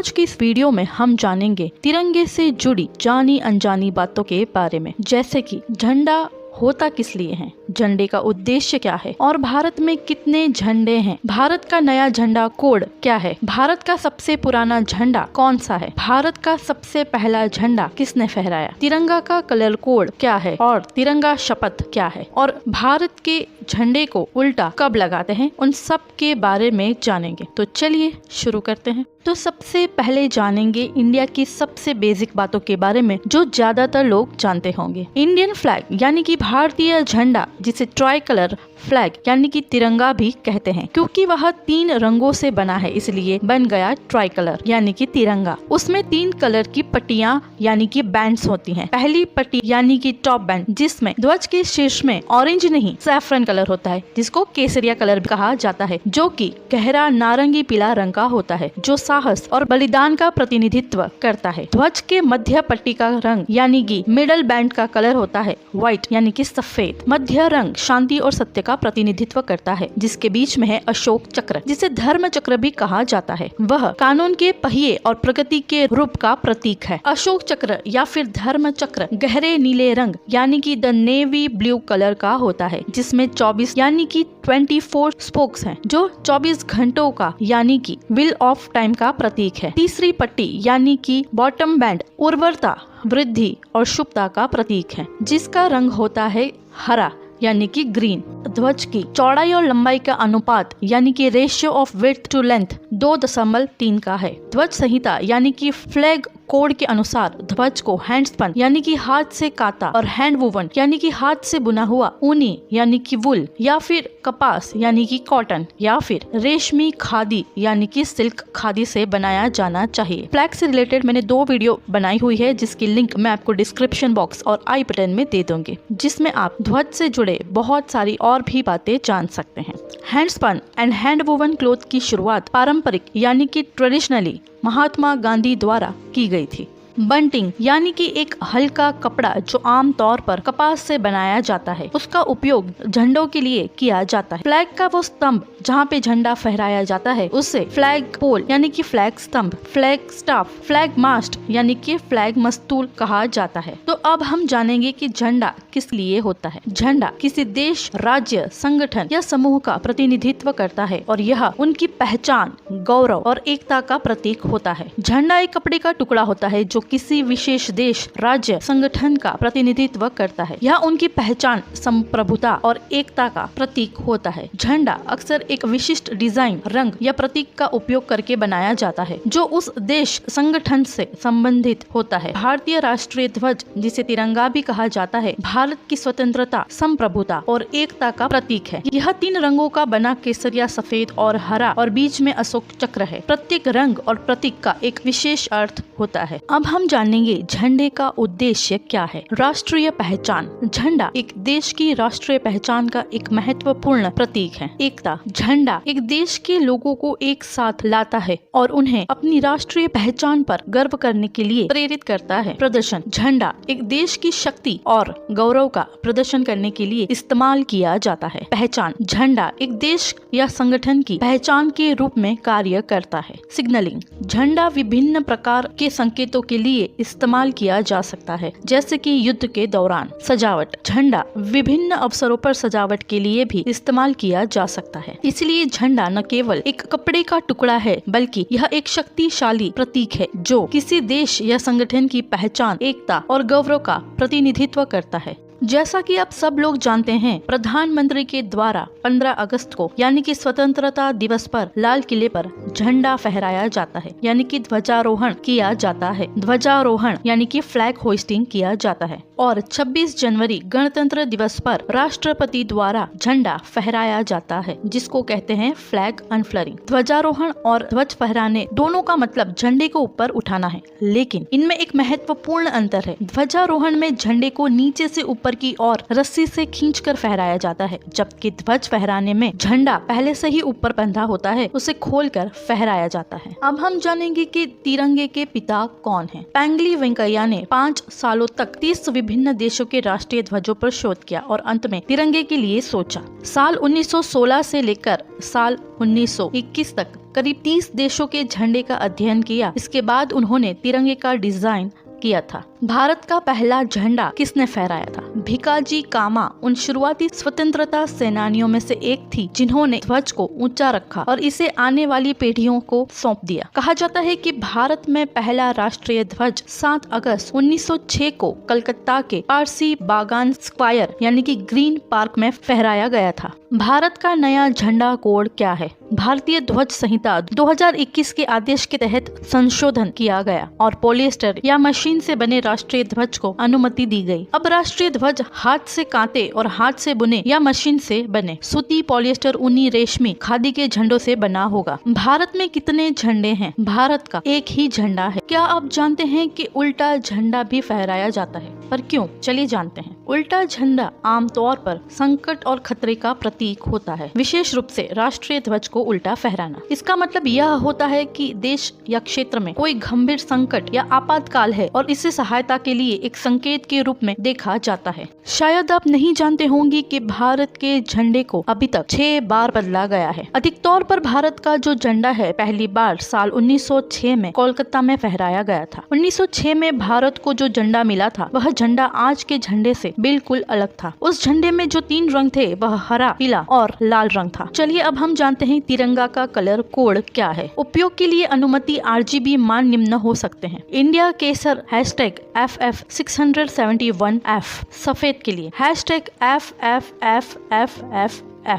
आज की इस वीडियो में हम जानेंगे तिरंगे से जुड़ी जानी अनजानी बातों के बारे में, जैसे कि झंडा होता किस लिए है, झंडे का उद्देश्य क्या है और भारत में कितने झंडे हैं, भारत का नया झंडा कोड क्या है, भारत का सबसे पुराना झंडा कौन सा है, भारत का सबसे पहला झंडा किसने फहराया, तिरंगा का कलर कोड क्या है और तिरंगा शपथ क्या है, और भारत के झंडे को उल्टा कब लगाते हैं, उन सब के बारे में जानेंगे। तो चलिए शुरू करते हैं। तो सबसे पहले जानेंगे इंडिया की सबसे बेसिक बातों के बारे में जो ज्यादातर लोग जानते होंगे। इंडियन फ्लैग यानी कि भारतीय झंडा, जिसे ट्राई कलर फ्लैग यानी कि तिरंगा भी कहते हैं, क्योंकि वह 3 रंगों से बना है इसलिए बन गया ट्राई कलर यानी कि तिरंगा। उसमें 3 कलर की पट्टियां यानी कि बैंड्स होती हैं। पहली पट्टी यानी कि टॉप बैंड, जिसमें ध्वज के शीर्ष में ऑरेंज नहीं सैफरन कलर होता है, जिसको केसरिया कलर भी कहा जाता है, जो कि गहरा नारंगी पीला रंग का होता है, जो साहस और बलिदान का प्रतिनिधित्व करता है। ध्वज के मध्य पट्टी का रंग यानी कि मिडल बैंड का कलर होता है व्हाइट यानी कि सफेद। मध्य रंग शांति और सत्य का प्रतिनिधित्व करता है, जिसके बीच में है अशोक चक्र, जिसे धर्म चक्र भी कहा जाता है। वह कानून के पहिए और प्रगति के रूप का प्रतीक है। अशोक चक्र या फिर धर्म चक्र गहरे नीले रंग यानी कि द नेवी ब्लू कलर का होता है, जिसमें 24 यानी कि 24 स्पोक्स हैं, जो 24 घंटों का यानी कि व्हील ऑफ टाइम का प्रतीक है। तीसरी पट्टी यानी कि बॉटम बैंड उर्वरता, वृद्धि और शुभता का प्रतीक है, जिसका रंग होता है हरा यानी कि ग्रीन। ध्वज की चौड़ाई और लंबाई का अनुपात यानी कि ratio of width to length 2.3 का है। ध्वज संहिता यानी कि फ्लैग कोड के अनुसार ध्वज को हैंडस्पन यानी कि हाथ से काता और हैंड वुवन यानी कि हाथ से बुना हुआ ऊनी यानी कि वुल या फिर कपास यानी कि कॉटन या फिर रेशमी खादी यानी कि सिल्क खादी से बनाया जाना चाहिए। फ्लैग से रिलेटेड मैंने 2 वीडियो बनाई हुई है, जिसकी लिंक मैं आपको डिस्क्रिप्शन बॉक्स और आई बटन में दे दूंगी, जिसमें आप ध्वज से जुड़े बहुत सारी और भी बातें जान सकते हैं। Handspun and hand woven cloth की शुरुआत पारंपरिक यानी कि ट्रेडिशनली महात्मा गांधी द्वारा की गई थी। बंटिंग यानी कि एक हल्का कपड़ा जो आम तौर पर कपास से बनाया जाता है, उसका उपयोग झंडों के लिए किया जाता है। फ्लैग का वो स्तंभ जहाँ पे झंडा फहराया जाता है उसे फ्लैग पोल यानी कि फ्लैग स्तंभ, फ्लैग स्टाफ, फ्लैग मास्ट यानी कि फ्लैग मस्तूल कहा जाता है। तो अब हम जानेंगे कि झंडा किस लिए होता है। झंडा किसी देश, राज्य, संगठन या समूह का प्रतिनिधित्व करता है और यह उनकी पहचान, गौरव और एकता का प्रतीक होता है। झंडा एक कपड़े का टुकड़ा होता है जो किसी विशेष देश, राज्य, संगठन का प्रतिनिधित्व करता है। यह उनकी पहचान, संप्रभुता और एकता का प्रतीक होता है। झंडा अक्सर एक विशिष्ट डिजाइन, रंग या प्रतीक का उपयोग करके बनाया जाता है, जो उस देश, संगठन से संबंधित होता है। भारतीय राष्ट्रीय ध्वज, जिसे तिरंगा भी कहा जाता है, भारत की स्वतंत्रता, संप्रभुता और एकता का प्रतीक है। यह 3 रंगों का बना केसरिया, सफेद और हरा और बीच में अशोक चक्र है। प्रत्येक रंग और प्रतीक का एक विशेष अर्थ होता है। अब हम जानेंगे झंडे का उद्देश्य क्या है। राष्ट्रीय पहचान। झंडा एक देश की राष्ट्रीय पहचान का एक महत्वपूर्ण प्रतीक है। एकता। झंडा एक देश के लोगों को एक साथ लाता है और उन्हें अपनी राष्ट्रीय पहचान पर गर्व करने के लिए प्रेरित करता है। प्रदर्शन। झंडा एक देश की शक्ति और गौरव का प्रदर्शन करने के लिए इस्तेमाल किया जाता है। पहचान। झंडा एक देश या संगठन की पहचान के रूप में कार्य करता है। सिग्नलिंग। झंडा विभिन्न प्रकार के संकेतों के लिए इस्तेमाल किया जा सकता है, जैसे कि युद्ध के दौरान। सजावट। झंडा विभिन्न अवसरों पर सजावट के लिए भी इस्तेमाल किया जा सकता है। इसलिए झंडा न केवल एक कपड़े का टुकड़ा है, बल्कि यह एक शक्तिशाली प्रतीक है जो किसी देश या संगठन की पहचान, एकता और गौरव का प्रतिनिधित्व करता है। जैसा कि आप सब लोग जानते हैं, प्रधानमंत्री के द्वारा 15 अगस्त को यानी कि स्वतंत्रता दिवस पर लाल किले पर झंडा फहराया जाता है, यानी कि ध्वजारोहण किया जाता है। ध्वजारोहण यानी कि फ्लैग होइस्टिंग किया जाता है। और 26 जनवरी गणतंत्र दिवस पर राष्ट्रपति द्वारा झंडा फहराया जाता है, जिसको कहते हैं फ्लैग अनफ्लरिंग। ध्वजारोहण और ध्वज फहराने दोनों का मतलब झंडे को ऊपर उठाना है, लेकिन इनमें एक महत्वपूर्ण अंतर है। ध्वजारोहण में झंडे को नीचे से ऊपर ऊपर की ओर रस्सी से खींचकर फहराया जाता है, जबकि ध्वज फहराने में झंडा पहले से ही ऊपर बंधा होता है, उसे खोलकर फहराया जाता है। अब हम जानेंगे कि तिरंगे के पिता कौन हैं। पेंगली वेंकैया ने 5 सालों तक 30 विभिन्न देशों के राष्ट्रीय ध्वजों पर शोध किया और अंत में तिरंगे के लिए सोचा। साल 1916 से लेकर साल 1921 तक करीब 30 देशों के झंडे का अध्ययन किया। इसके बाद उन्होंने तिरंगे का डिजाइन किया था। भारत का पहला झंडा किसने फहराया था? भिकाजी कामा उन शुरुआती स्वतंत्रता सेनानियों में से एक थी जिन्होंने ध्वज को ऊंचा रखा और इसे आने वाली पीढ़ियों को सौंप दिया। कहा जाता है कि भारत में पहला राष्ट्रीय ध्वज 7 अगस्त 1906 को कलकत्ता के पारसी बागान स्क्वायर यानी कि ग्रीन पार्क में फहराया गया था। भारत का नया झंडा कोड क्या है? भारतीय ध्वज संहिता 2021 के आदेश के तहत संशोधन किया गया और पॉलिएस्टर या मशीन से बने राष्ट्रीय ध्वज को अनुमति दी गई। अब राष्ट्रीय ध्वज हाथ से काते और हाथ से बुने या मशीन से बने सूती, पॉलिएस्टर, ऊनी, रेशमी, खादी के झंडों से बना होगा। भारत में कितने झंडे हैं? भारत का एक ही झंडा है। क्या आप जानते हैं कि उल्टा झंडा भी फहराया जाता है, पर क्यों? चलिए जानते हैं। उल्टा झंडा आमतौर पर संकट और खतरे का प्रतीक होता है, विशेष रूप से राष्ट्रीय ध्वज को उल्टा फहराना। इसका मतलब यह होता है कि देश या क्षेत्र में कोई गंभीर संकट या आपातकाल है और इसे सहायता के लिए एक संकेत के रूप में देखा जाता है। शायद आप नहीं जानते होंगे कि भारत के झंडे को अभी तक 6 बार बदला गया है। अधिक तौर पर भारत का जो झंडा है पहली बार साल 1906 में कोलकाता में फहराया गया था। 1906 में भारत को जो झंडा मिला था वह झंडा आज के झंडे से बिल्कुल अलग था। उस झंडे में जो 3 रंग थे वह हरा, पीला और लाल रंग था। चलिए अब हम जानते हैं तिरंगा का कलर कोड क्या है। उपयोग के लिए अनुमति RGB मान निम्न हो सकते हैं। इंडिया केसर #FF671F सफेद के लिए #FFFFF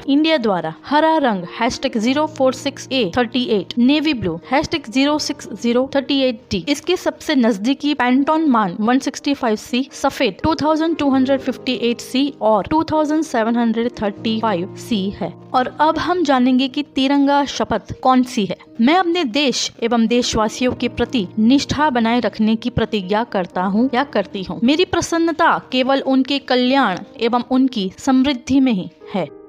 इंडिया द्वारा हरा रंग #046A38 नेवी ब्लू #06038D इसके सबसे नजदीकी पैंटॉन मान 165C सफेद 2258C और 2735C है। और अब हम जानेंगे कि तिरंगा शपथ कौन सी है। मैं अपने देश एवं देशवासियों के प्रति निष्ठा बनाए रखने की प्रतिज्ञा करता हूँ या करती हूँ। मेरी प्रसन्नता केवल उनके कल्याण एवं उनकी समृद्धि में ही है।